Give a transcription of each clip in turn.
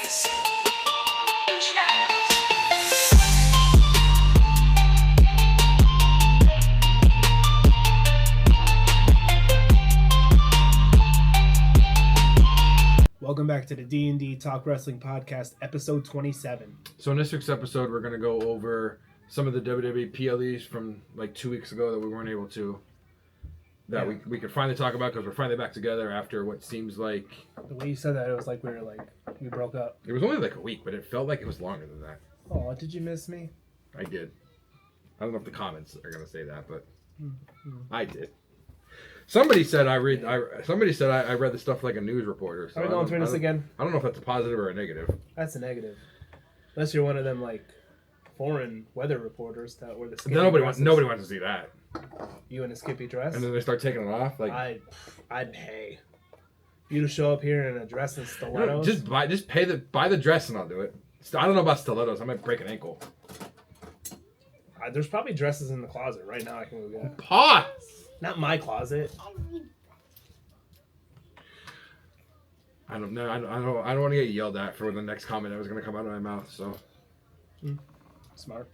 Welcome back to the D&D Talk Wrestling Podcast, episode 27. So in this week's episode, we're going to go over some of the WWE PLEs from like 2 weeks ago that we weren't able to, we could finally talk about because we're finally back together after what seems like... The way you said that, it was like we broke up. It was only like a week, but it felt like it was longer than that. Oh, did you miss me? I did. I don't know if the comments are going to say that, but I did. Somebody said I read the stuff like a news reporter. So Are we going through this again? I don't know if that's a positive or a negative. That's a negative. Unless you're one of them like foreign weather reporters that were the Skippy Nobody dresses. wants to see that. You in a Skippy dress? And then they start taking it off. Like I'd pay you to show up here in a dress and stilettos. Buy the dress and I'll do it. I don't know about stilettos. I might break an ankle. There's probably dresses in the closet right now. I can go get. Pause. Not my closet. I don't know. I don't want to get yelled at for the next comment that was going to come out of my mouth. So Smart.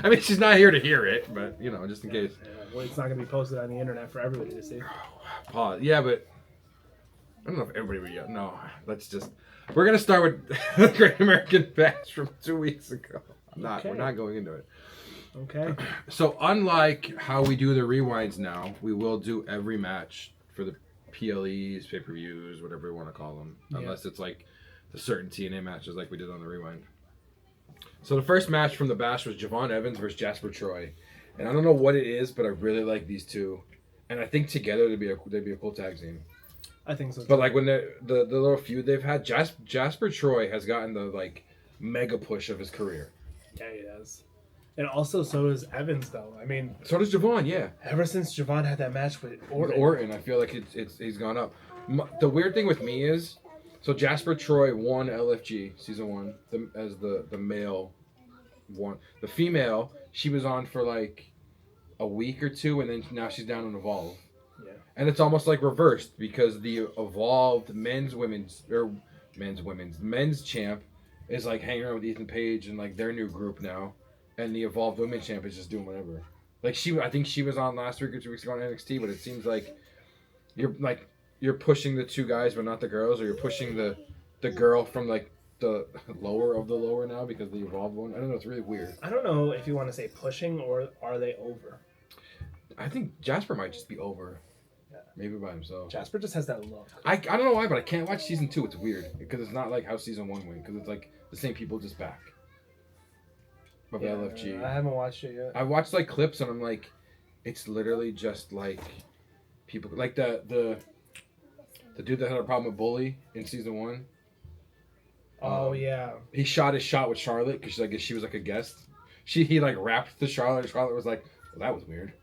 I mean, she's not here to hear it, but you know, just in case. Yeah, well, it's not going to be posted on the internet for everybody to see. Pause. Yeah, but I don't know if everybody would yell. No, we're going to start with the Great American Bash from 2 weeks ago. We're not going into it. Okay. So unlike how we do the rewinds now, we will do every match for the PLEs, pay-per-views, whatever you want to call them, unless it's like the certain TNA matches like we did on the rewind. So the first match from the Bash was Javon Evans versus Jasper Troy, and I don't know what it is, but I really like these two, and I think together they'd be a cool tag team. I think so too. But like when the little feud they've had, Jasper Troy has gotten the like mega push of his career. Yeah, he does. And also, so does Evans, though. I mean, so does Javon, yeah. Ever since Javon had that match with Orton, I feel like he's gone up. The weird thing with me is, so Jasper Troy won LFG season 1 as the male one. The female, she was on for like a week or two, and then now she's down in Evolve. Yeah. And it's almost like reversed because the Evolved men's champ is like hanging around with Ethan Page and like their new group now. And the Evolved Women's Champ is just doing whatever. Like I think she was on last week or 2 weeks ago on NXT, but it seems like you're pushing the two guys, but not the girls, or you're pushing the girl from like the lower of the lower now because the Evolved one. I don't know. It's really weird. I don't know if you want to say pushing or are they over. I think Jasper might just be over. Yeah. Maybe by himself. Jasper just has that look. I don't know why, but I can't watch season 2. It's weird because it's not like how season 1 went because it's like the same people just back. Of LFG. I haven't watched it yet. I watched like clips and I'm like, it's literally just like people like the dude that had a problem with Bully in season 1. Oh yeah. He shot his shot with Charlotte because she was like a guest. He like rapped to Charlotte. And Charlotte was like, well, that was weird.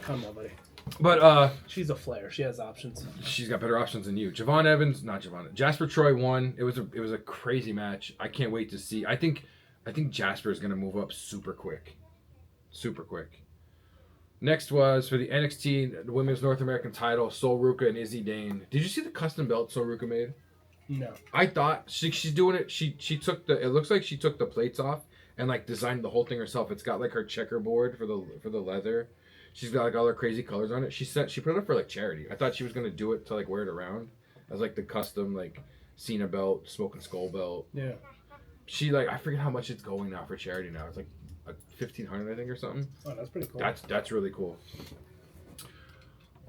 Come on, buddy. But she's a Flair. She has options. She's got better options than you. Jasper Troy won. It was a crazy match. I can't wait to see. I think Jasper is going to move up super quick. Super quick. Next was for the NXT Women's North American title, Sol Ruka and Izzy Dane. Did you see the custom belt Sol Ruka made? No. I thought she's doing it. She took it looks like she took the plates off and like designed the whole thing herself. It's got like her checkerboard for the leather. She's got like all her crazy colors on it. She put it up for like charity. I thought she was going to do it to like wear it around as like the custom like Cena belt, Smoking Skull belt. Yeah. She like I forget how much it's going now for charity now. It's like $1,500 I think or something. Oh, that's pretty cool. That's really cool.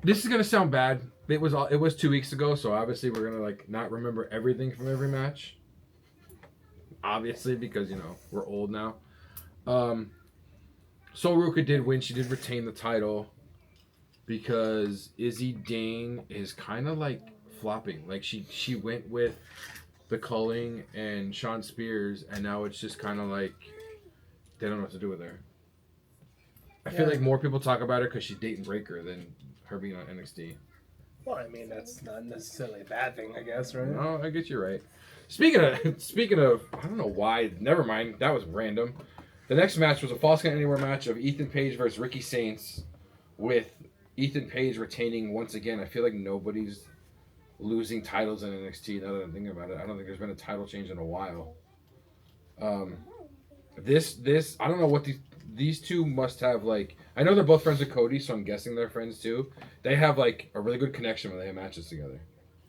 This is gonna sound bad. It was 2 weeks ago, so obviously we're gonna like not remember everything from every match. Obviously, because you know we're old now. Sol Ruka did win. She did retain the title because Izzy Dane is kind of like flopping. Like she went with the Culling and Sean Spears, and now it's just kind of like they don't know what to do with her. I feel like more people talk about her because she's dating Breaker than her being on NXT. Well, I mean that's not necessarily a bad thing, I guess, right? No, I guess you're right. Speaking of, I don't know why. Never mind. That was random. The next match was a Falls Count Anywhere match of Ethan Page versus Ricky Saints, with Ethan Page retaining once again. I feel like nobody's losing titles in NXT. Now that I'm thinking about it, I don't think there's been a title change in a while. This I don't know what these two must have like. I know they're both friends with Cody, so I'm guessing they're friends too. They have like a really good connection when they have matches together.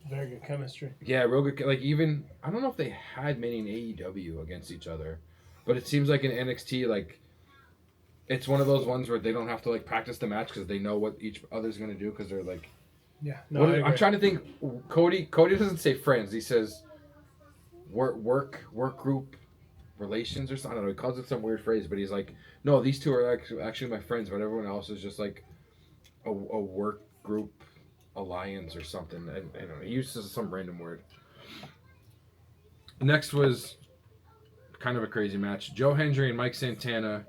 Very good chemistry. Yeah, real good. Like even I don't know if they had many in AEW against each other, but it seems like in NXT like it's one of those ones where they don't have to like practice the match because they know what each other's gonna do because they're like. Yeah, no, I'm trying to think. Cody doesn't say friends. He says work group relations or something. I don't know. He calls it some weird phrase, but he's like, no, these two are actually my friends, but everyone else is just like a work group alliance or something. I don't know. He uses some random word. Next was kind of a crazy match. Joe Hendry and Mike Santana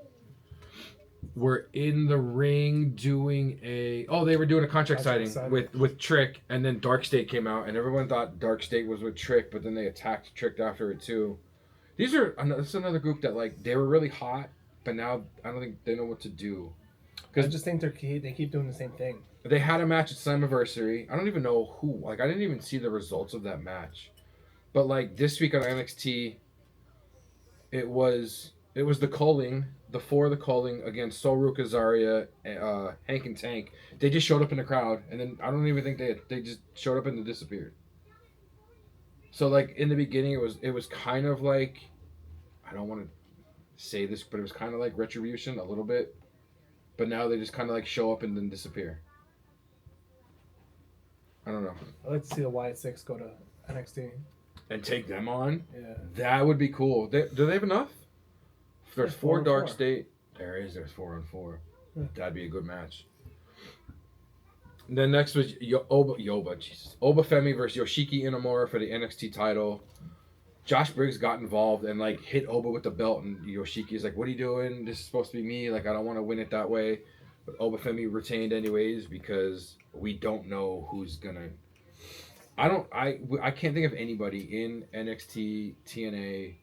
were in the ring doing they were doing a contract signing with Trick, and then Dark State came out, and everyone thought Dark State was with Trick, but then they attacked Trick after it too. This is another group that like they were really hot, but now I don't think they know what to do. I just think they keep doing the same thing. They had a match at Slammiversary. I don't even know who. Like I didn't even see the results of that match, but like this week on NXT, it was the Culling. The four of the Culling against Soru Kazaria, Hank and Tank. They just showed up in the crowd, and then I don't even think they just showed up and then disappeared. So like in the beginning, it was kind of like, I don't want to say this, but it was kind of like Retribution a little bit, but now they just kind of like show up and then disappear. I don't know. I'd like to see the Wyatt Six go to NXT and take them on. Yeah, that would be cool. Do they have enough? There's four Dark 4-on-4. State. There's 4-on-4. Yeah. That'd be a good match. And then next was Oba Femi versus Yoshiki Inamura for the NXT title. Josh Briggs got involved and like hit Oba with the belt, and Yoshiki's like, "What are you doing? This is supposed to be me. Like, I don't want to win it that way." But Oba Femi retained anyways because we don't know who's gonna. I can't think of anybody in NXT, TNA.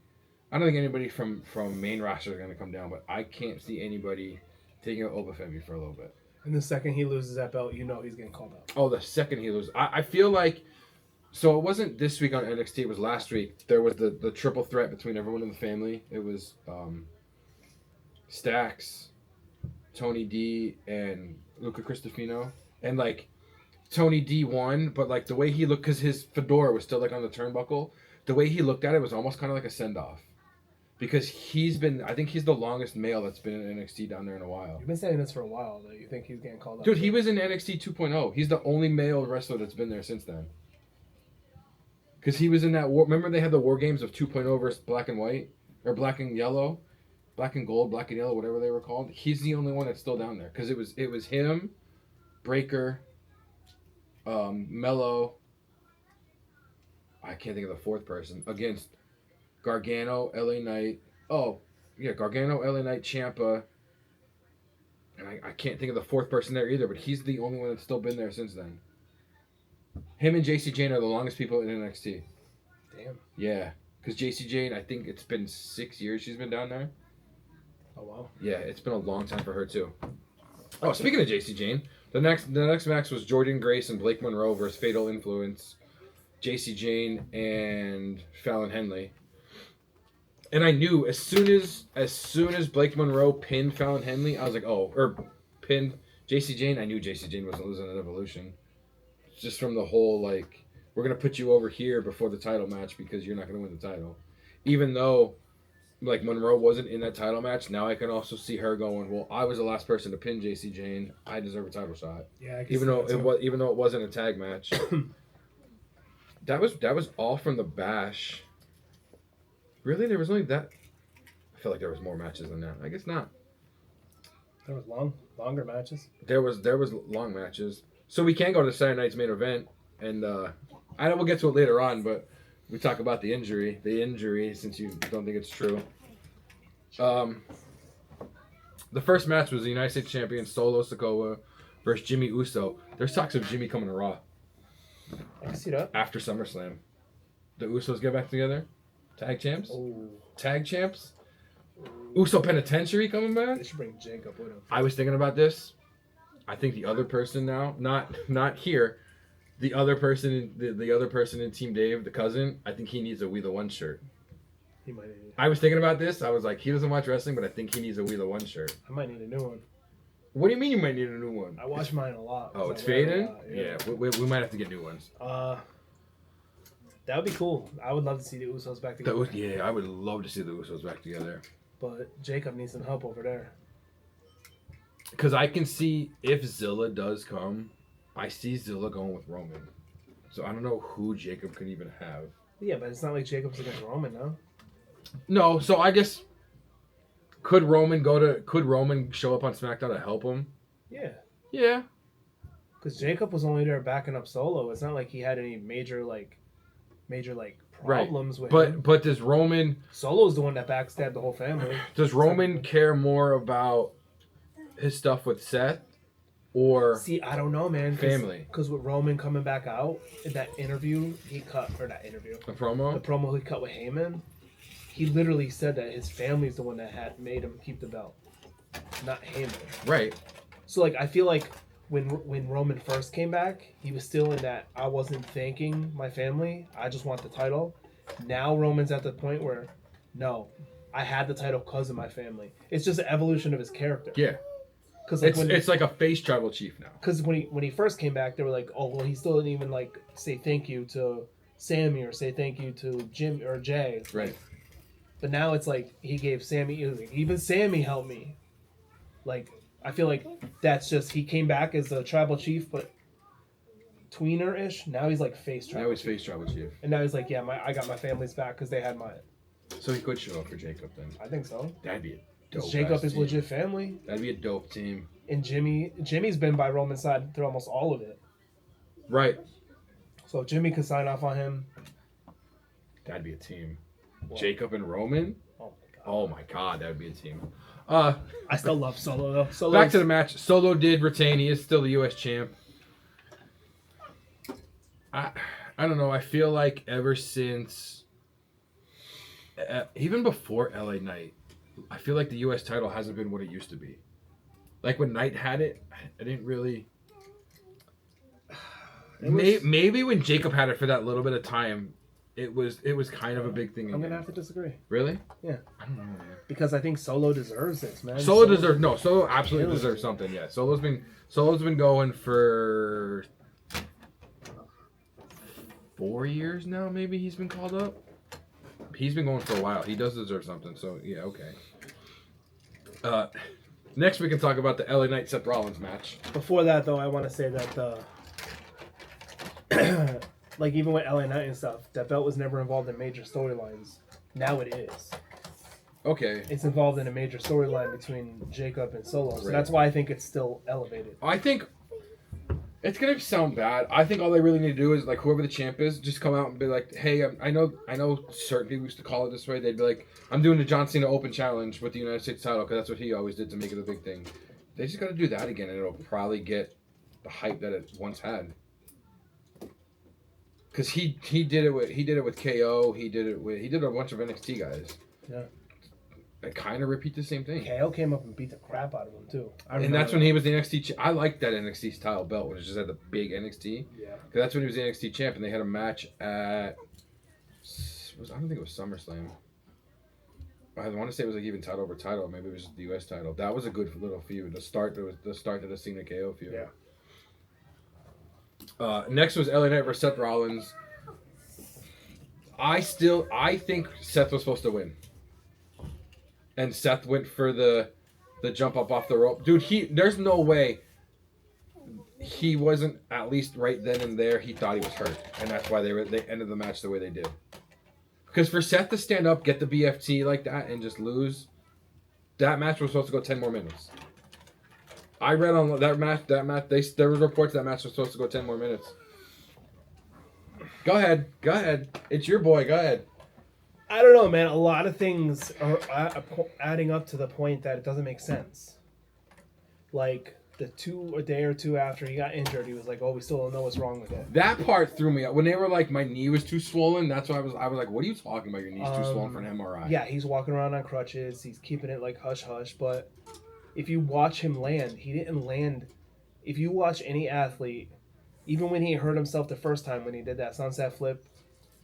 I don't think anybody from main roster is going to come down, but I can't see anybody taking out Oba Femi for a little bit. And the second he loses that belt, you know he's getting called out. Oh, the second he loses. I feel like... So it wasn't this week on NXT, it was last week. There was the triple threat between everyone in the family. It was Stax, Tony D, and Luca Cristofino. And, like, Tony D won, but, like, the way he looked... Because his fedora was still, like, on the turnbuckle. The way he looked at it was almost kind of like a send-off. Because I think he's the longest male that's been in NXT down there in a while. You've been saying this for a while, though. You think he's getting called out? Dude, he was in NXT 2.0. He's the only male wrestler that's been there since then. Because he was in that war. Remember they had the War Games of 2.0 versus Black and White? Or Black and Yellow? Black and Gold, Black and Yellow, whatever they were called. He's the only one that's still down there. Because it was him, Breaker, Mello. I can't think of the fourth person. Against Gargano, LA Knight. Oh, yeah, Gargano, LA Knight, Ciampa. And I can't think of the fourth person there either, but he's the only one that's still been there since then. Him and JC Jane are the longest people in NXT. Damn. Yeah, because JC Jane, I think it's been 6 years she's been down there. Oh, wow. Yeah, it's been a long time for her, too. Oh, speaking of JC Jane, the next match was Jordan Grace and Blake Monroe versus Fatal Influence, JC Jane and Fallon Henley. And I knew as soon as Blake Monroe pinned Fallon Henley, I was like, pinned JC Jane. I knew JC Jane wasn't losing at Evolution. Just from the whole, like, we're going to put you over here before the title match because you're not going to win the title. Even though, like, Monroe wasn't in that title match, now I can also see her going, well, I was the last person to pin JC Jane. I deserve a title shot. Yeah, I can even though it wasn't a tag match. That was all from the Bash. Really? There was only that? I feel like there was more matches than that. I guess not. There was longer matches. There was long matches. So we can go to Saturday night's main event, and I know we'll get to it later on, but we talk about the injury, since you don't think it's true. The first match was the United States champion Solo Sikoa versus Jimmy Uso. There's talks of Jimmy coming to Raw. I can see that. After SummerSlam. The Usos get back together? Tag champs? Oh. Tag champs? Uso Penitentiary coming back? They should bring Jake up with him. I was thinking about this. I think the other person now, not here, The other person, the other person in Team Dave, the cousin, I think he needs a We the One shirt. He might. I was thinking about this. I was like, he doesn't watch wrestling, but I think he needs a We the One shirt. I might need a new one. What do you mean you might need a new one? I watch mine a lot. Oh, it's I wear it a fading? lot, Yeah, we might have to get new ones. That would be cool. I would love to see the Usos back together. I would love to see the Usos back together. But Jacob needs some help over there. Because I can see if Zilla does come, I see Zilla going with Roman. So I don't know who Jacob could even have. Yeah, but it's not like Jacob's against Roman, no? No, so I guess could Roman show up on SmackDown to help him? Yeah. Yeah. Because Jacob was only there backing up Solo. It's not like he had any major problems with him. But does Roman Solo's the one that backstabbed the whole family. does Roman care more about his stuff with Seth or See, I don't know, man. family? Because with Roman coming back out in that interview, the promo he cut with Heyman, he literally said that his family's the one that had made him keep the belt, not Heyman. Right. So like, I feel like when Roman first came back, he was still in that I wasn't thanking my family. I just want the title. Now Roman's at the point where, no, I had the title because of my family. It's just an evolution of his character. Yeah. Because It's like a face tribal chief now. Because when he first came back, they were like, oh well, he still didn't even like say thank you to Sammy or say thank you to Jim or Jay. Right. But now it's like he gave Sammy, even Sammy helped me. Like, I feel like that's just, he came back as a tribal chief, but tweener-ish. Now he's like face tribal. Now he's face tribal chief. And now he's like, yeah, I got my family's back because they had mine. So he could show up for Jacob then. I think so. That'd be a dope. Jacob is team. legit family. That'd be a dope team. And Jimmy's been by Roman's side through almost all of it. Right. So if Jimmy could sign off on him. That'd be a team. Well, Jacob and Roman? Oh my god, that would be a team. I still love Solo though. Back to the match. Solo did retain. He is still the U.S. champ. I don't know. I feel like ever since, even before LA Knight, I feel like the U.S. title hasn't been what it used to be. Like when Knight had it, I didn't really. Maybe when Jacob had it for that little bit of time, it was kind of a big thing. I'm gonna have to disagree. Really? Yeah. I don't know, man. Because I think Solo deserves this, man. Solo absolutely deserves something. Yeah, Solo's been going for 4 years now. Maybe he's been called up. He's been going for a while. He does deserve something. So yeah, okay. Next we can talk about the LA Knight Seth Rollins match. Before that though, I want to say that like even with LA Knight and stuff, that belt was never involved in major storylines. Now it is. Okay. It's involved in a major storyline between Jacob and Solo. So that's why I think it's still elevated. I think it's gonna sound bad. I think all they really need to do is like whoever the champ is, just come out and be like, "Hey, I know certain people used to call it this way. They'd be like, I'm doing the John Cena Open Challenge with the United States title because that's what he always did to make it a big thing." They just gotta do that again, and it'll probably get the hype that it once had. Because he did it with KO. He did a bunch of NXT guys. Yeah. I kind of repeat the same thing. KO came up and beat the crap out of him too. And that's when he was the NXT. I liked that NXT style belt when it just had the big NXT. Yeah. Because that's when he was the NXT champ, and they had a match at. I don't think it was SummerSlam. I want to say it was like even title over title. Maybe it was just the US title. That was a good little feud. The start of the Cena KO feud. Yeah. Next was LA Knight versus Seth Rollins. I think Seth was supposed to win. And Seth went for the jump up off the rope. Dude, there's no way he wasn't at least right then and there. He thought he was hurt. And that's why they ended the match the way they did. Because for Seth to stand up, get the BFT like that, and just lose, that match was supposed to go 10 more minutes. I read on that match, there was reports that match was supposed to go 10 more minutes. Go ahead. It's your boy, go ahead. I don't know, man. A lot of things are adding up to the point that it doesn't make sense. Like, a day or two after he got injured, he was like, "Oh, we still don't know what's wrong with it." That part threw me out. When they were like, my knee was too swollen, that's why I was like, what are you talking about? Your knee's too swollen for an MRI? Yeah, he's walking around on crutches. He's keeping it like hush-hush. But if you watch him land, he didn't land. If you watch any athlete Even when he hurt himself the first time when he did that sunset flip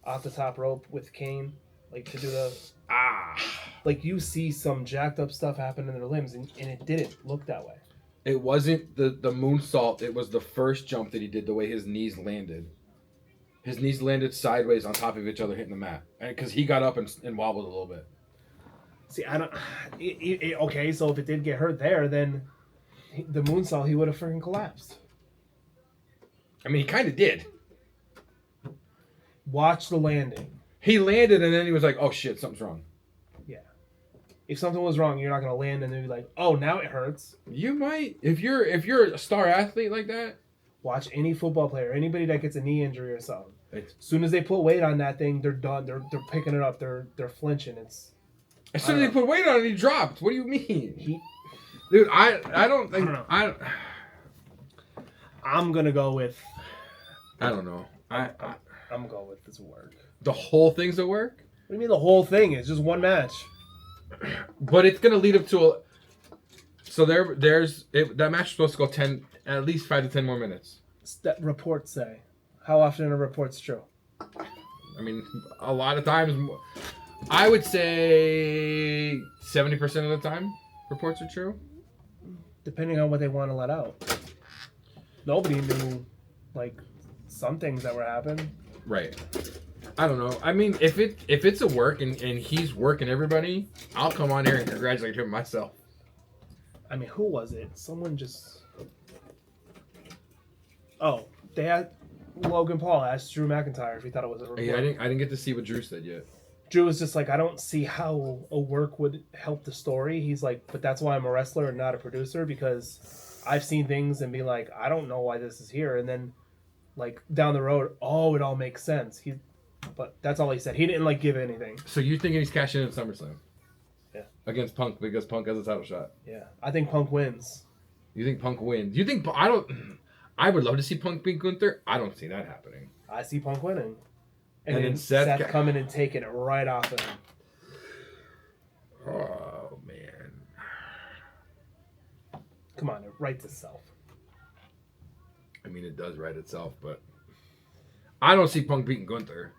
off the top rope with Kane, like to do the like you see some jacked up stuff happen in their limbs, and it didn't look that way. It wasn't the moonsault. It was the first jump that he did. The way his knees landed. His knees landed sideways on top of each other, hitting the mat, because he got up and wobbled a little bit. See, I don't. Okay, so if it did get hurt there, then the moonsault he would have freaking collapsed. I mean, he kind of did. Watch the landing. He landed, and then he was like, "Oh shit, something's wrong." Yeah. If something was wrong, you're not gonna land and then be like, "Oh, now it hurts." You might, if you're a star athlete like that. Watch any football player, anybody that gets a knee injury or something. As soon as they put weight on that thing, they're done. They're picking it up. They're flinching. It's as soon as they put weight on it, he dropped. What do you mean? Dude, I don't think I'm gonna go with. I don't know. I'm gonna go with this work. The whole thing's a work. What do you mean the whole thing? It's just one match. But it's gonna lead up to a. So that match is supposed to go at least 5 to 10 more minutes. That reports say. How often are reports true? I mean, a lot of times. I would say 70% of the time reports are true. Depending on what they want to let out. Nobody knew, like, some things that were happening. Right. I don't know. I mean, if it's a work and he's working everybody, I'll come on here and congratulate him myself. I mean, who was it? Someone just... Oh, they had... Logan Paul asked Drew McIntyre if he thought it was a report. Yeah, I didn't get to see what Drew said yet. Drew was just like, I don't see how a work would help the story. He's like, but that's why I'm a wrestler and not a producer, because I've seen things and be like, I don't know why this is here. And then, like, down the road, oh, it all makes sense. But that's all he said. He didn't, like, give anything. So you thinking he's cashing in at SummerSlam? Yeah. Against Punk, because Punk has a title shot. Yeah. I think Punk wins. You think Punk wins? You think... I would love to see Punk beat Gunther. I don't see that happening. I see Punk winning. And then Seth coming and taking it right off of him. Oh, man. Come on, it writes itself. I mean, it does write itself, but... I don't see Punk beating Gunther.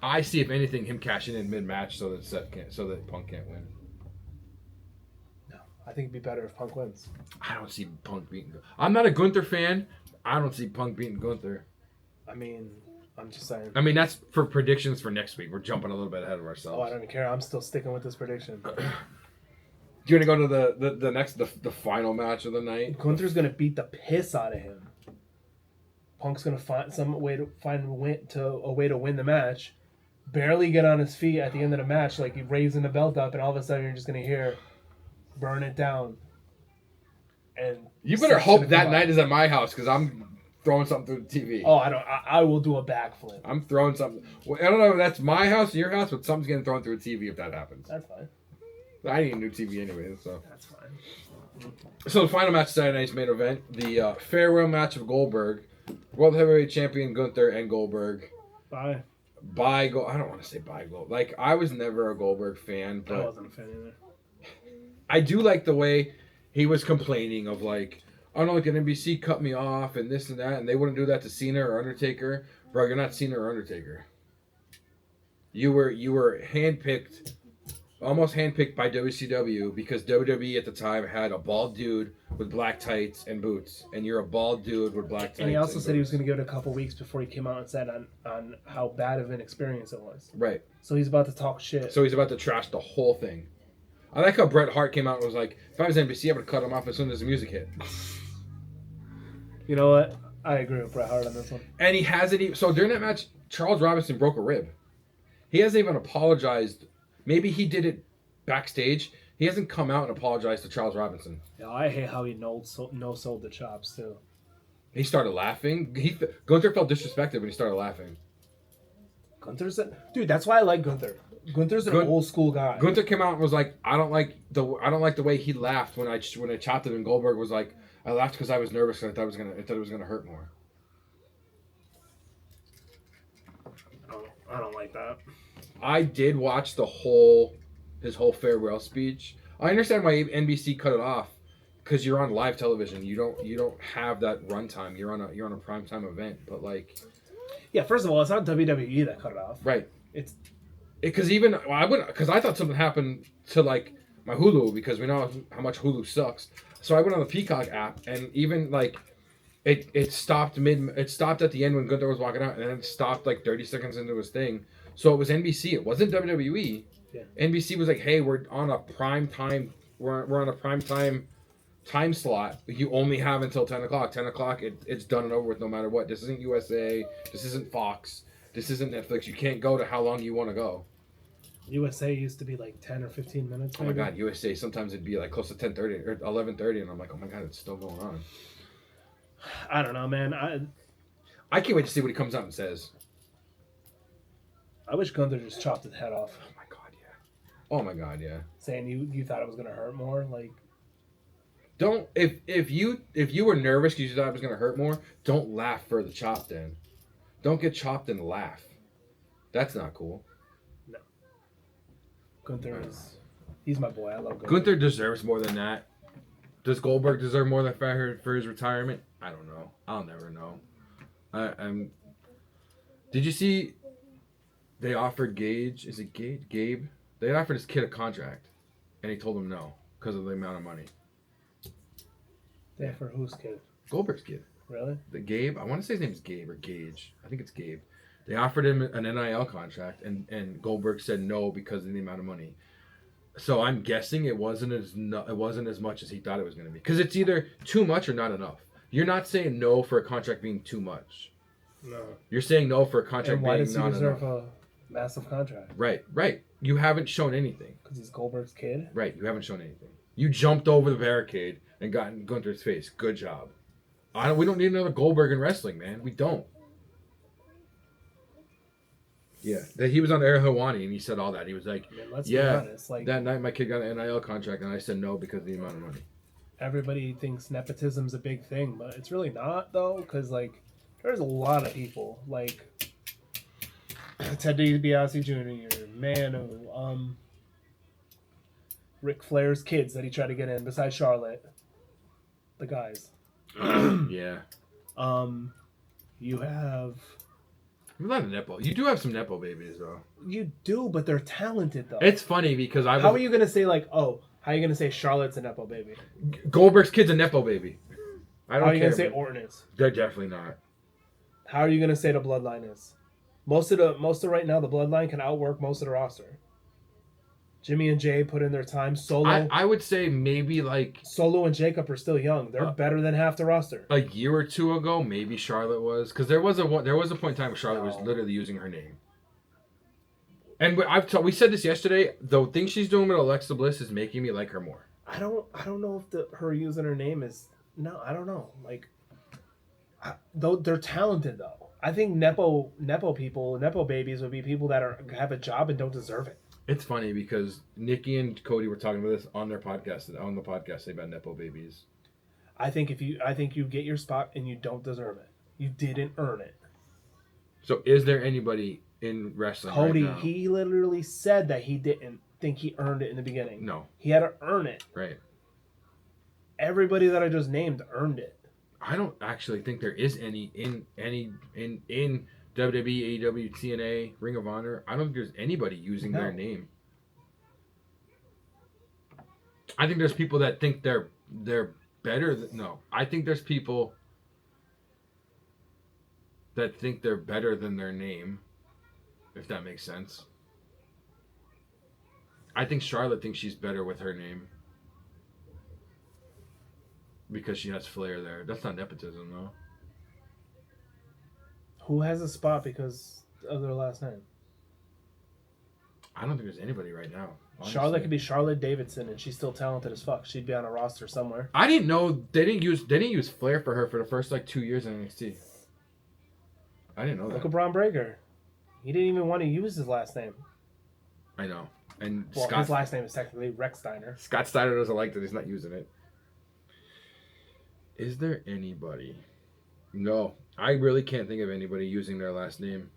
I see, if anything, him cashing in mid-match so that Punk can't win. I think it'd be better if Punk wins. I don't see Punk beating Gunther. I'm not a Gunther fan. I don't see Punk beating Gunther. I mean, I'm just saying. I mean, that's for predictions for next week. We're jumping a little bit ahead of ourselves. Oh, I don't care. I'm still sticking with this prediction. Do you want to go to the final match of the night? Gunther's gonna beat the piss out of him. Punk's gonna find a way to win the match. Barely get on his feet at the end of the match, like he's raising the belt up, and all of a sudden you're just gonna hear, "Burn it down." And you better hope that night is at my house, because I'm throwing something through the TV. Oh, I will do a backflip. I'm throwing something. Well, I don't know if that's my house or your house, but something's getting thrown through a TV if that happens. That's fine. I need a new TV anyway, so. That's fine. So the final match of Saturday night's main event, the farewell match of Goldberg, World Heavyweight Champion Gunther and Goldberg. Bye. I don't want to say bye Gold. Like, I was never a Goldberg fan, but I wasn't a fan either. I do like the way he was complaining of, like, oh no, like an NBC cut me off and this and that, and they wouldn't do that to Cena or Undertaker. Bro, you're not Cena or Undertaker. You were handpicked, almost handpicked by WCW, because WWE at the time had a bald dude with black tights and boots, and you're a bald dude with black tights. And he also said he was boots. going to give it a couple weeks before he came out and said on how bad of an experience it was. Right. So he's about to talk shit. So he's about to trash the whole thing. I like how Bret Hart came out and was like, if I was NBC, I would cut him off as soon as the music hit. You know what? I agree with Bret Hart on this one. And he hasn't even... So during that match, Charles Robinson broke a rib. He hasn't even apologized. Maybe he did it backstage. He hasn't come out and apologized to Charles Robinson. Yeah, I hate how he no-sold the chops, too. He started laughing. Gunther felt disrespected when he started laughing. Dude, that's why I like Gunther. Gunther's an old school guy. Gunther came out and was like, I don't like the way he laughed when I chopped him, and Goldberg was like, I laughed because I was nervous and I thought it was gonna hurt more. I don't like that. I did watch his whole farewell speech. I understand why NBC cut it off, because you're on live television. You don't have that runtime. You're on a primetime event. But like, Yeah, first of all, it's not WWE that cut it off. right? It's Because even I wouldn't, because I thought something happened to like my Hulu, because we know how much Hulu sucks. So I went on the Peacock app, and even like it stopped it stopped at the end when Gunther was walking out, and then it stopped like 30 seconds into his thing. So it was NBC. It wasn't WWE. Yeah. NBC was like, hey, we're on a prime time. We're on a prime time slot. You only have until 10 o'clock. 10 o'clock, it's done and over with no matter what. This isn't USA. This isn't Fox. This isn't Netflix. You can't go to how long you want to go. USA used to be like 10 or 15 minutes. Oh my God, USA. Sometimes it'd be like close to 10:30 or 11:30, and I'm like, oh my God, it's still going on. I don't know, man. I can't wait to see what he comes out and says. I wish Gunther just chopped his head off. Oh my God, yeah. Oh my God, yeah. Saying you thought it was gonna hurt more, like. Don't if you were nervous because you thought it was gonna hurt more, don't laugh for the chop. Then, don't get chopped and laugh. That's not cool. No. Gunther he's my boy. I love Gunther. Gunther deserves more than that. Does Goldberg deserve more than for his retirement? I don't know. I'll never know. I'm. Did you see? They offered Gage. Is it Gabe? They offered his kid a contract, and he told them no because of the amount of money. Yeah, for whose kid? Goldberg's kid. Really? The Gabe. I want to say his name's Gabe or Gage. I think it's Gabe. They offered him an NIL contract, and Goldberg said no because of the amount of money. So I'm guessing it wasn't as much as he thought it was going to be. Because it's either too much or not enough. You're not saying no for a contract being too much. No. You're saying no for a contract being not enough. And why does he deserve a massive contract? Right. You haven't shown anything. Because he's Goldberg's kid? Right, you haven't shown anything. You jumped over the barricade and got in Gunther's face. Good job. We don't need another Goldberg in wrestling, man. We don't. Yeah, that he was on Air Hawani and he said all that. He was like, let's be honest, like, that night my kid got an NIL contract and I said no because of the amount of money. Everybody thinks nepotism's a big thing, but it's really not, though, because like there's a lot of people like Ted DiBiase Jr., Manu, Ric Flair's kids that he tried to get in besides Charlotte, the guys. Yeah. You have. A lot of nepo. You do have some nepo babies, though. You do, but they're talented, though. It's funny because How are you gonna say like, oh, how are you gonna say Charlotte's a nepo baby? Goldberg's kid's a nepo baby. I don't care. How are you gonna say Orton is? They're definitely not. How are you gonna say the Bloodline is? Most of right now, the Bloodline can outwork most of the roster. Jimmy and Jay put in their time. Solo. I would say maybe like Solo and Jacob are still young. They're better than half the roster. A year or two ago, maybe Charlotte was, because there was a point in time where Charlotte was literally using her name. And we said this yesterday. The thing she's doing with Alexa Bliss is making me like her more. I don't know if her using her name is I don't know. Like, though they're talented though. I think nepo babies would be people that have a job and don't deserve it. It's funny because Nikki and Cody were talking about this on the podcast about nepo babies. I think you get your spot and you don't deserve it. You didn't earn it. So is there anybody in wrestling Cody, right now? he literally said that he didn't think he earned it in the beginning. No. He had to earn it. Right. Everybody that I just named earned it. I don't actually think there is any in WWE, AEW, TNA, Ring of Honor. I don't think there's anybody using their name. I think there's people that think they're better no. I think there's people that think they're better than their name, if that makes sense. I think Charlotte thinks she's better with her name because she has flair there. That's not nepotism, though. Who has a spot because of their last name? I don't think there's anybody right now. Honestly. Charlotte could be Charlotte Davidson, and she's still talented as fuck. She'd be on a roster somewhere. I didn't know they didn't use Flair for her for the first like 2 years in NXT. I didn't know that. Look at Braun Breaker. He didn't even want to use his last name. I know. And his last name is technically Rex Steiner. Scott Steiner doesn't like that he's not using it. Is there anybody? No. I really can't think of anybody using their last name.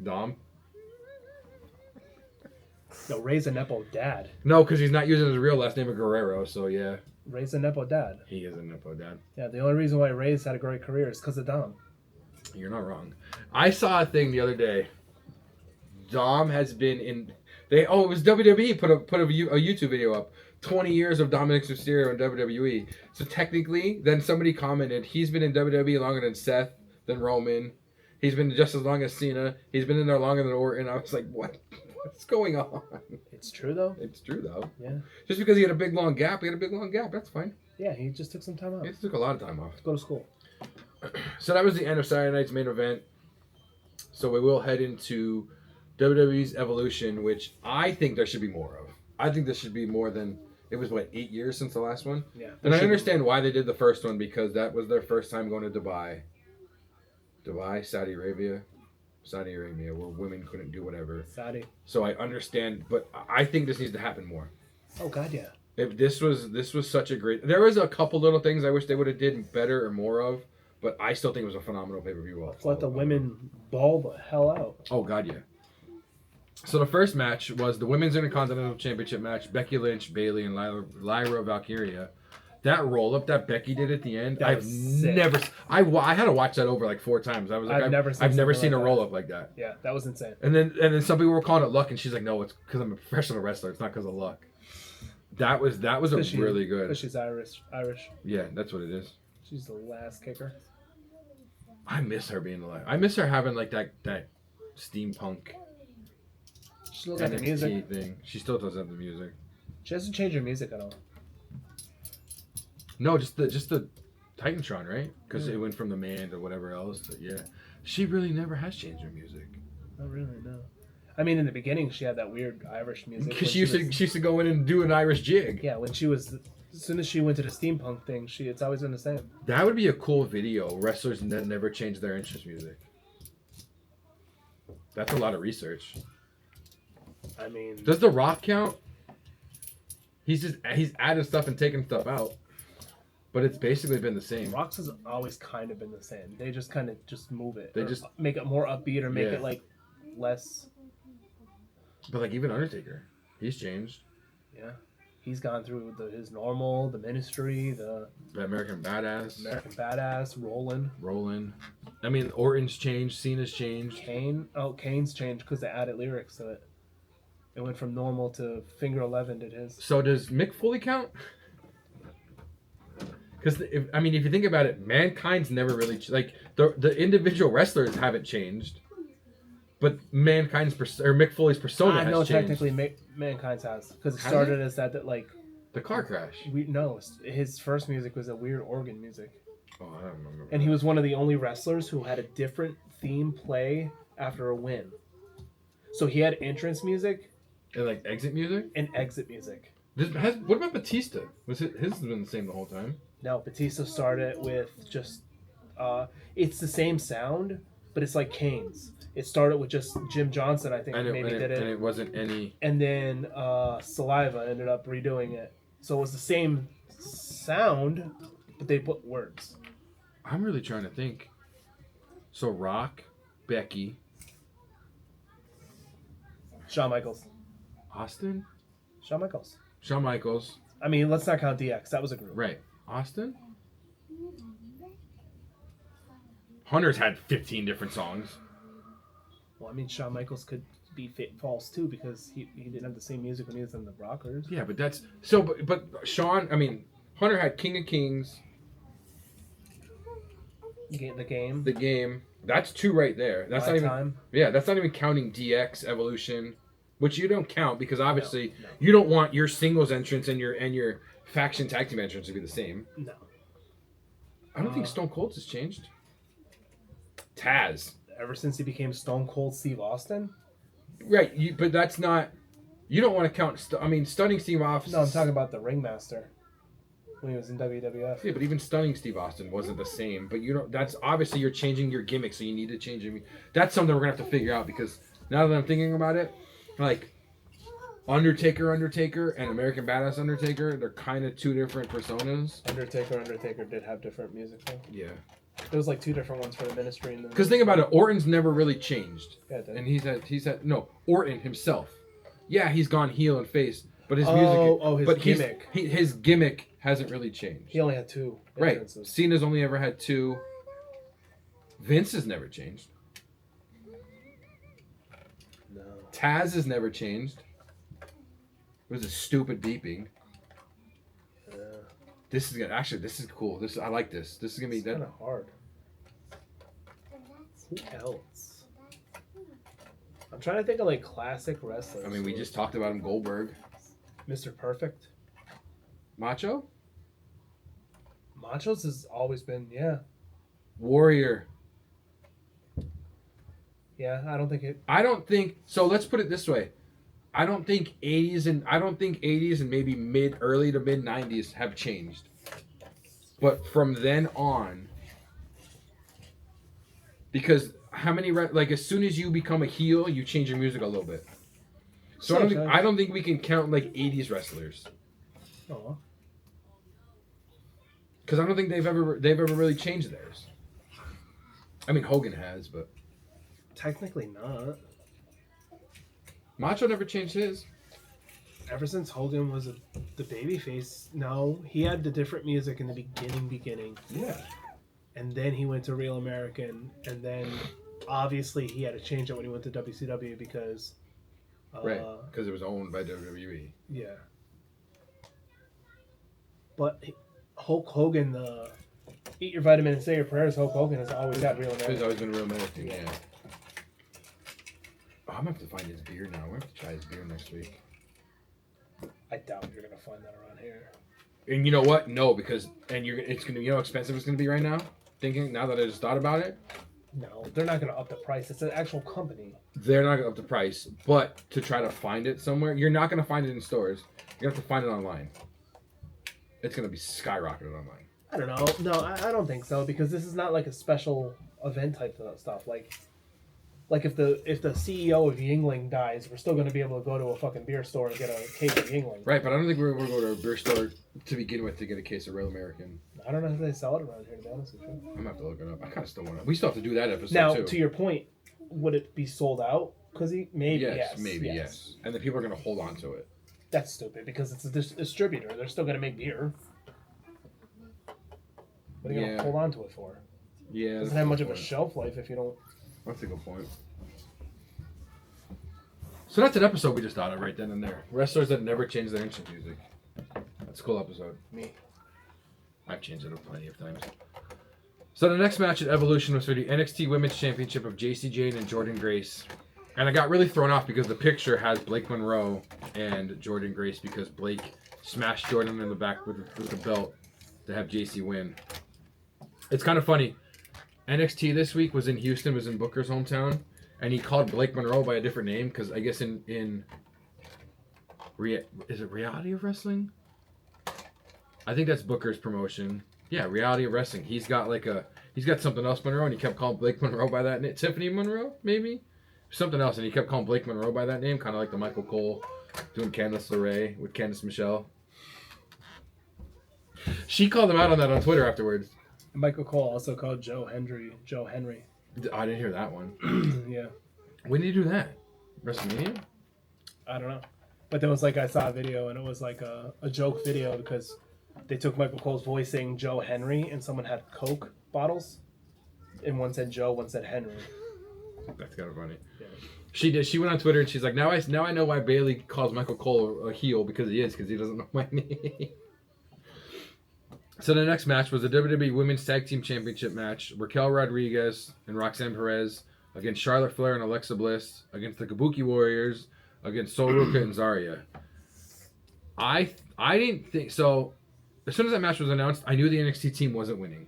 Dom? No, Ray's a Nepo dad. No, because he's not using his real last name of Guerrero. So yeah, Ray's a Nepo dad. he is a Nepo dad. Yeah, the only reason why Ray's had a great career is because of Dom. You're not wrong. I saw a thing the other day. Dom has been in. It was WWE put a YouTube video up. 20 years of Dominic Mysterio in WWE. So technically, then somebody commented, he's been in WWE longer than Seth, than Roman. He's been just as long as Cena. He's been in there longer than Orton. I was like, what? What's going on? It's true though. It's true though. Yeah. Just because he had a big long gap, That's fine. Yeah, he just took some time off. He took a lot of time off. Go to school. So that was the end of Saturday night's main event. So we will head into WWE's Evolution, which I think there should be more of. I think this should be more than, it was 8 years since the last one? Yeah. And I understand why they did the first one, because that was their first time going to Dubai, Saudi Arabia, where women couldn't do whatever. Saudi. So I understand, but I think this needs to happen more. Oh God, yeah. If this was such a great, there was a couple little things I wish they would have did better or more of, but I still think it was a phenomenal pay-per-view. Let's let the women ball the hell out. Oh God, yeah. So the first match was the Women's Intercontinental Championship match. Becky Lynch, Bayley, and Lyra Valkyria. That roll-up that Becky did at the end, I've never... I had to watch that over 4 times. I was like, I've never seen a roll-up like that. Yeah, that was insane. And then some people were calling it luck, and she's like, no, it's because I'm a professional wrestler. It's not because of luck. That was really good. Because she's Irish. Yeah, that's what it is. She's the last kicker. I miss her being alive. I miss her having that steampunk... She still got the music thing. She still does have the music. She hasn't changed her music at all. No, just the Titantron, right? Because it went from the man to whatever else. But yeah, she really never has changed her music. Not really, no. I mean, in the beginning, she had that weird Irish music. Because she used to go in and do an Irish jig. Yeah, when she was, as soon as she went to the steampunk thing, it's always been the same. That would be a cool video. Wrestlers that never change their entrance music. That's a lot of research. I mean, does The Rock count? He's added stuff and taken stuff out, but it's basically been the same. Rock's has always kind of been the same. They just kind of just move it. They just make it more upbeat or make it less. But even Undertaker, he's changed. Yeah, he's gone through his normal, the Ministry, the American Badass, Rollin'. I mean, Orton's changed, Cena's changed. Kane's changed because they added lyrics to it. It went from normal to Finger 11 did his. So does Mick Foley count? Because if you think about it, Mankind's never really the individual wrestlers haven't changed, but Mick Foley's persona has changed. No, technically Mankind's has, because it started as that the car crash. His first music was a weird organ music. Oh, I don't remember. And he was one of the only wrestlers who had a different theme play after a win. So he had entrance music. And exit music? And exit music. What about Batista? His has been the same the whole time? No, Batista started with just... it's the same sound, but it's like Kane's. It started with just Jim Johnson, I think, did it. And it wasn't any... And then Saliva ended up redoing it. So it was the same sound, but they put words. I'm really trying to think. So Rock, Becky... Shawn Michaels. Austin? Shawn Michaels. I mean, let's not count DX. That was a group. Right. Austin? Hunter's had 15 different songs. Well, I mean, Shawn Michaels could be false too, because he didn't have the same music when he was in the Rockers. Yeah, but that's... So, but Shawn... I mean, Hunter had King of Kings. The Game. The Game. That's 2 right there. That's not even... Time. Yeah, that's not even counting DX, Evolution... Which you don't count because obviously you don't want your singles entrance and your faction tag team entrance to be the same. No. I don't think Stone Cold's has changed. Taz. Ever since he became Stone Cold Steve Austin? Right, but that's not... You don't want to count... Stunning Steve Austin... No, I'm talking about the Ringmaster. When he was in WWF. Yeah, but even Stunning Steve Austin wasn't the same. But you don't... That's obviously you're changing your gimmick, so you need to change it. That's something we're going to have to figure out because now that I'm thinking about it... Undertaker, and American Badass Undertaker, they're kind of 2 different personas. Undertaker did have different music though. Yeah. There was 2 different ones for the Ministry. Because think about it, Orton's never really changed. Yeah, it did. And he's had Orton himself Yeah, he's gone heel and face, but his gimmick. His gimmick hasn't really changed. He only had 2 entrances. Right. Cena's only ever had 2. Vince has never changed. No. Taz has never changed. It was a stupid beeping. This is this is cool. I like this. This is gonna be kind of hard. Who else? I'm trying to think of like classic wrestlers. I mean, we just talked about him. Goldberg, Mr. Perfect, Macho. Macho's has always been Warrior. Yeah, I don't think so. Let's put it this way. I don't think 80s and maybe early to mid 90s have changed. But from then on, because how many as soon as you become a heel, you change your music a little bit. So I don't think we can count like 80s wrestlers. Oh. Because I don't think they've ever really changed theirs. I mean, Hogan has, but technically not. Macho never changed his. Ever since Hogan was the babyface, no, he had the different music in the beginning. Yeah. And then he went to Real American, and then obviously he had to change it when he went to WCW because. Right, because it was owned by WWE. Yeah. But Hulk Hogan, the eat your vitamin and say your prayers, Hulk Hogan has always had Real American. He's always been Real American, yeah. Oh, I'm going to have to find his beer now. We're going to have to try his beer next week. I doubt you're going to find that around here. And you know what? No, because it's going to, you know how expensive it's going to be right now? Thinking, now that I just thought about it? No, they're not going to up the price. It's an actual company. They're not going to up the price. But to try to find it somewhere, you're not going to find it in stores. You're going to have to find it online. It's going to be skyrocketed online. I don't know. No, I don't think so, because this is not like a special event type of stuff. Like if the CEO of Yingling dies, we're still going to be able to go to a fucking beer store and get a case of Yingling. Right, but I don't think we're going to go to a beer store to begin with to get a case of Real American. I don't know if they sell it around here, to be honest with you. I'm going to have to look it up. I kind of still want to. We still have to do that episode, now, too. Now, to your point, would it be sold out? Because maybe yes. And then people are going to hold on to it. That's stupid, because it's a distributor. They're still going to make beer. What are you going to hold on to it for? Yeah. It doesn't have much of a shelf life if you don't... That's a good point. So that's an episode we just thought of right then and there. Wrestlers that never change their entrance music. That's a cool episode. Me. I've changed it up plenty of times. So the next match at Evolution was for the NXT Women's Championship of JC Jane and Jordynne Grace. And I got really thrown off because the picture has Blake Monroe and Jordynne Grace because Blake smashed Jordan in the back with the belt to have JC win. It's kind of funny. NXT this week was in Houston, was in Booker's hometown, and he called Blake Monroe by a different name because I guess is it Reality of Wrestling? I think that's Booker's promotion. Yeah, Reality of Wrestling. He's got something else Monroe, and he kept calling Blake Monroe by that name. Tiffany Monroe, maybe? Something else, and he kept calling Blake Monroe by that name, kind of like the Michael Cole doing Candice LeRae with Candice Michelle. She called him out on that on Twitter afterwards. Michael Cole also called Joe Henry. I didn't hear that one. Yeah. When did you do that? WrestleMania? I don't know. But there was I saw a video, and it was like a joke video because they took Michael Cole's voice saying Joe Henry, and someone had Coke bottles. And one said Joe, one said Henry. That's kind of funny. Yeah. She did. She went on Twitter and she's like, now I know why Bailey calls Michael Cole a heel because he doesn't know my name. So the next match was the WWE Women's Tag Team Championship match. Raquel Rodriguez and Roxanne Perez against Charlotte Flair and Alexa Bliss against the Kabuki Warriors against Sol Ruca and Zarya. I didn't think so. As soon as that match was announced, I knew the NXT team wasn't winning.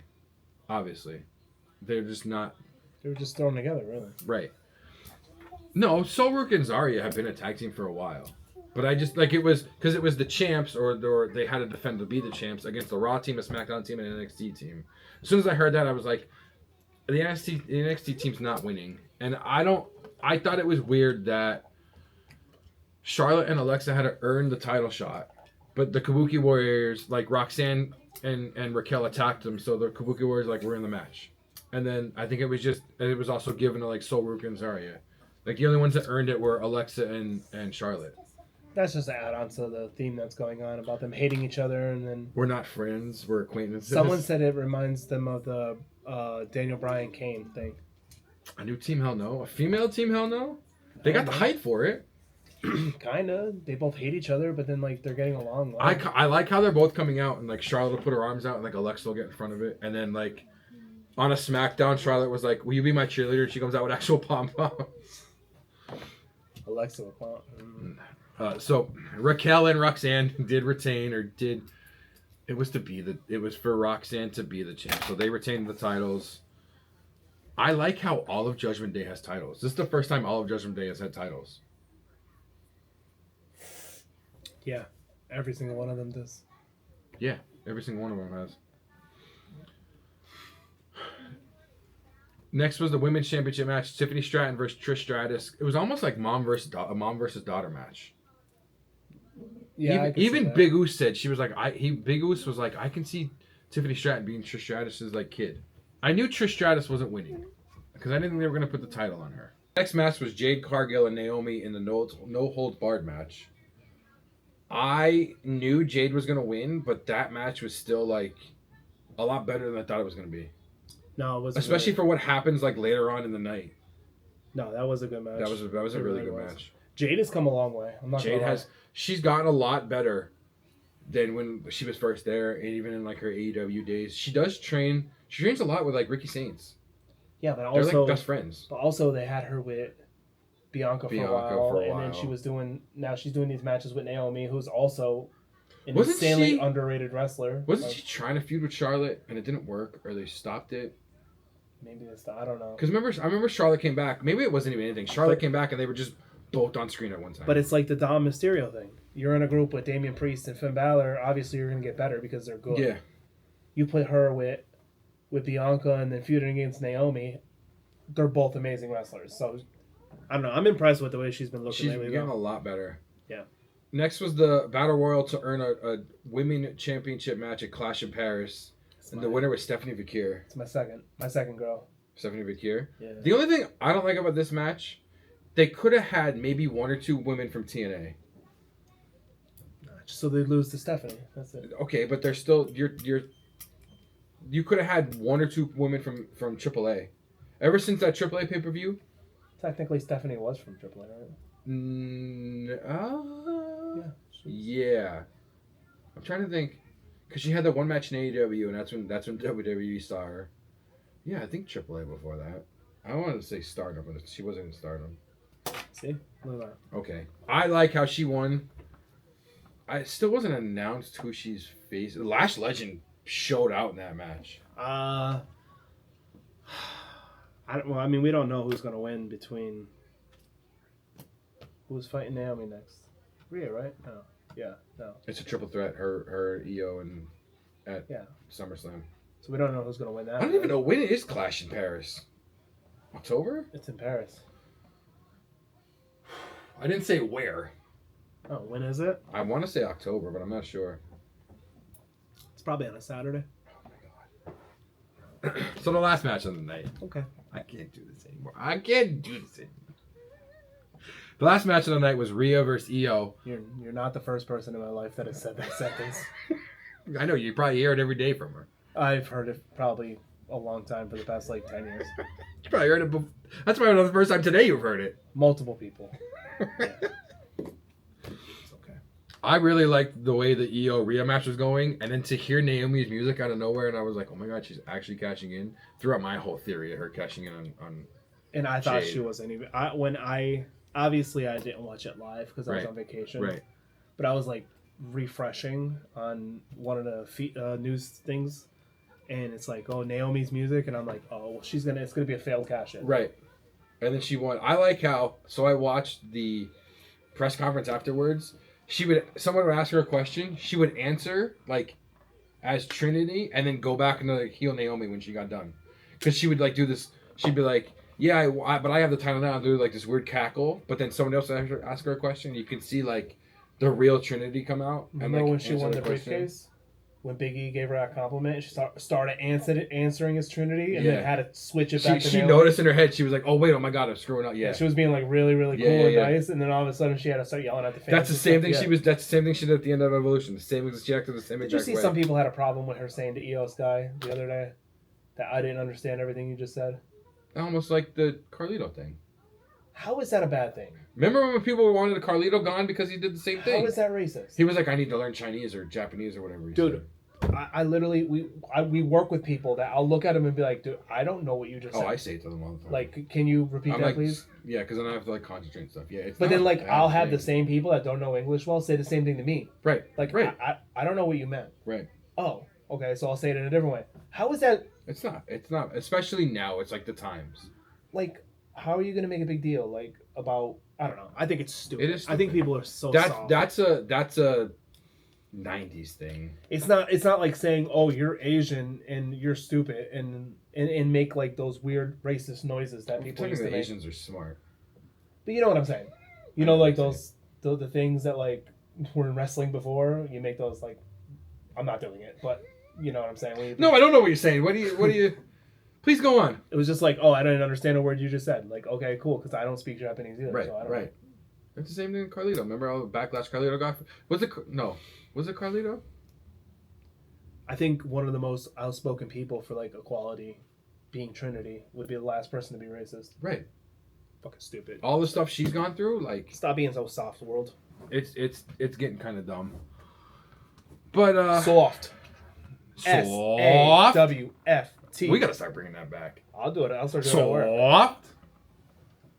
Obviously, they're just not. They were just thrown together, really. Right. No, Sol Ruca and Zarya have been a tag team for a while. But I just, it was, because it was the champs, or they had to defend to be the champs against the Raw team, a SmackDown team, and an NXT team. As soon as I heard that, I was like, the NXT team's not winning. And I thought it was weird that Charlotte and Alexa had to earn the title shot. But the Kabuki Warriors, Roxanne and Raquel attacked them, so the Kabuki Warriors, were in the match. And then I think it was also given to, Sol Ruca and Zarya. The only ones that earned it were Alexa and Charlotte. That's just an add-on to the theme that's going on about them hating each other, and then We're not friends. We're acquaintances. someone said it reminds them of the Daniel Bryan Kane thing. A new Team Hell No? A female Team Hell No? They got the height for it. Kinda. They both hate each other, but then like they're getting along. Like, I like how they're both coming out and like Charlotte will put her arms out and like Alexa will get in front of it, and then like on a SmackDown, Charlotte was like, "Will you be my cheerleader?" And she comes out with actual pom poms. Alexa. So Raquel and Roxanne did retain, or did it was for Roxanne to be the champ, so they retained the titles. I like how all of Judgment Day has titles. This is the first time all of Judgment Day has had titles. Yeah, every single one of them does. Yeah, every single one of them has. Next was the Women's Championship match: Tiffany Stratton versus Trish Stratus. It was almost like a mom versus daughter match. Yeah, even Big Oos said, she was like, Big Oos was like, I can see Tiffany Stratton being Trish Stratus's like kid. I knew Trish Stratus wasn't winning because I didn't think they were gonna put the title on her. Next match was Jade Cargill and Naomi in the no holds barred match. I knew Jade was gonna win, but that match was still like a lot better than I thought it was gonna be. No, it was especially for what happens like later on in the night. No, that was a good match. That was a really good match. Jade has come a long way. She's gotten a lot better than when she was first there, and even in like her AEW days. She does train. She trains a lot with like Ricky Saints. Yeah, but also they're like best friends. But also they had her with Bianca for a while, and then she's doing these matches with Naomi, who's also an insanely underrated wrestler. Wasn't she trying to feud with Charlotte and it didn't work, or they stopped it? Maybe I don't know. Because I remember Charlotte came back. Maybe it wasn't even anything. Charlotte came back and they were just both on screen at one time. But it's like the Dom Mysterio thing. You're in a group with Damian Priest and Finn Balor. Obviously, you're going to get better because they're good. Yeah. You put her with Bianca and then feuding against Naomi. They're both amazing wrestlers. So, I don't know. I'm impressed with the way she's been looking lately. She's getting a lot better. Yeah. Next was the Battle Royal to earn a Women Championship match at Clash in Paris. And the winner was Stephanie Vakir. It's my second girl. Stephanie Vakir? Yeah. The only thing I don't like about this match, they could have had maybe one or two women from TNA. So they lose to Stephanie. That's it. Okay, but they're still you could have had one or two women from AAA. Ever since that AAA pay-per-view. Technically, Stephanie was from AAA, right? Yeah. I'm trying to think, because she had the one match in AEW, and that's when WWE saw her. Yeah, I think AAA before that. I wanted to say Stardom, but she wasn't in Stardom. See? Look at that. Okay. I like how she won. I still wasn't announced who she's facing. Lash Legend showed out in that match. We don't know who's going to win between... Who's fighting Naomi next? Rhea, right? No. Yeah, no. It's a triple threat, her EO, and at SummerSlam. So we don't know who's going to win that. I don't even know when it is Clash in Paris. October? It's in Paris. I didn't say where. Oh, when is it? I want to say October, but I'm not sure. It's probably on a Saturday. Oh my god. So the last match of the night. Okay. I can't do this anymore. The last match of the night was Rhea versus EO. You're not the first person in my life that has said that sentence. I know, you probably hear it every day from her. I've heard it probably a long time for the past 10 years. You probably heard it before. That's probably not the first time today you've heard it. Multiple people. Yeah. It's okay. I really liked the way the EO Rhea match was going, and then to hear Naomi's music out of nowhere, and I was like, oh my god, she's actually cashing in. Threw out my whole theory of her cashing in on and I thought she wasn't even... Obviously, I didn't watch it live because I was on vacation. Right. But I was refreshing on one of the news things, and it's like, oh, Naomi's music, and I'm like, oh, well, it's gonna be a failed cash in. Right. And then she won. I like how. So I watched the press conference afterwards. Someone would ask her a question. She would answer as Trinity, and then go back and heel Naomi when she got done, because she would do this. She'd be like, yeah, but I have the title now. And do this weird cackle. But then someone else would ask her a question. You can see the real Trinity come out. Remember when she won the briefcase? when Big E gave her that compliment, and she started answering his Trinity, and then had to switch it back. She noticed in her head. She was like, "Oh wait, oh my God, I'm screwing up." Yeah, she was being like really, really cool and nice, and then all of a sudden she had to start yelling at the fans. That's the same thing. That's the same thing she did at the end of Evolution. The same. She acted the same. Did you see some people had a problem with her saying to EOS guy the other day that I didn't understand everything you just said? Almost like the Carlito thing. How is that a bad thing? Remember when people wanted the Carlito gone because he did the same thing? How is that racist? He was like, "I need to learn Chinese or Japanese or whatever." Dude, I literally we work with people that I'll look at them and be like, "Dude, I don't know what you just said." Oh, I say it to them all the time. Like, can you repeat that, please? Yeah, because then I have to like concentrate and stuff. Yeah, it's but then like I'll have the same people that don't know English well say the same thing to me. Right. Like, right. I don't know what you meant. Right. Oh, okay. So I'll say it in a different way. How is that? It's not. It's not. Especially now, it's like the times. Like, how are you gonna make a big deal like about? I don't know. I think it's stupid. It is stupid. I think people are so soft. That's a 90s thing. It's not like saying, "Oh, you're Asian and you're stupid," and make like those weird racist noises that people used to make. Asians are smart. But you know what I'm saying? You know, like those the things that like were in wrestling before. You make those like. I'm not doing it, but you know what I'm saying. No, I don't know what you're saying. What do you? Please go on. It was just like, oh, I didn't understand a word you just said. Like, okay, cool, because I don't speak Japanese either. Right, so I don't right. know. It's the same thing with Carlito. Remember all the backlash Carlito got? Was it Carlito? I think one of the most outspoken people for like equality, being Trinity, would be the last person to be racist. Right. Fucking stupid. All the stuff she's gone through, like stop being so soft, world. It's getting kind of dumb. But soft. SAWFT. We gotta start bringing that back. I'll do it. I'll start doing it at work. Soft.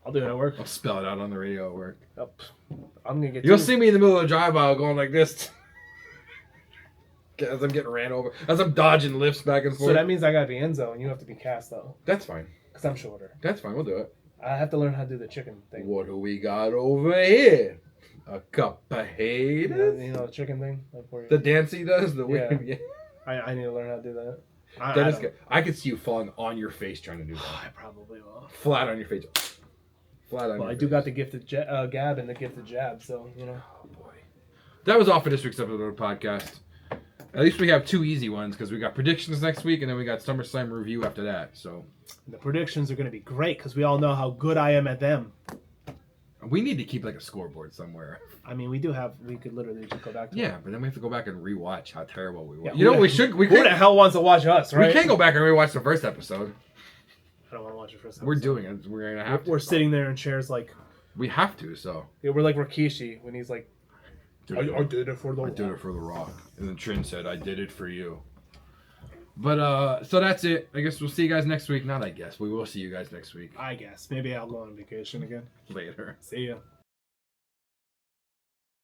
I'll do it at work. I'll spell it out on the radio at work. I'm gonna get. You'll see me in the middle of the drive aisle going like this. As I'm getting ran over, as I'm dodging lifts back and forth. So that means I gotta be Enzo, and you have to be Cass though. That's fine. Because I'm shorter. That's fine. We'll do it. I have to learn how to do the chicken thing. What do we got over here? A cup of haters. You know the chicken thing, like where the dance he does. The yeah. yeah. I need to learn how to do that. That is good. I could see you falling on your face trying to do that. I probably will. Flat on your face. Flat on your face. Well, I do got the gifted gab and the gifted jab, so you know. Oh boy. That was all for this week's episode of the podcast. At least we have two easy ones because we got predictions next week and then we got SummerSlam review after that. So the predictions are going to be great because we all know how good I am at them. We need to keep like a scoreboard somewhere. I mean, we could literally just go back to it. But then we have to go back and rewatch how terrible we were. Yeah, you know, who the hell wants to watch us, right? We can't go back and rewatch the first episode. I don't want to watch the first episode. We're doing it. We're going to have to. We're sitting there in chairs like... We have to, so... Yeah, we're like Rikishi when he's like, I did it for the Rock. I did it for the Rock. And then Trin said, I did it for you. But, so that's it. I guess we'll see you guys next week. Not I guess. We will see you guys next week. I guess. Maybe I'll go on vacation again. Later. See ya.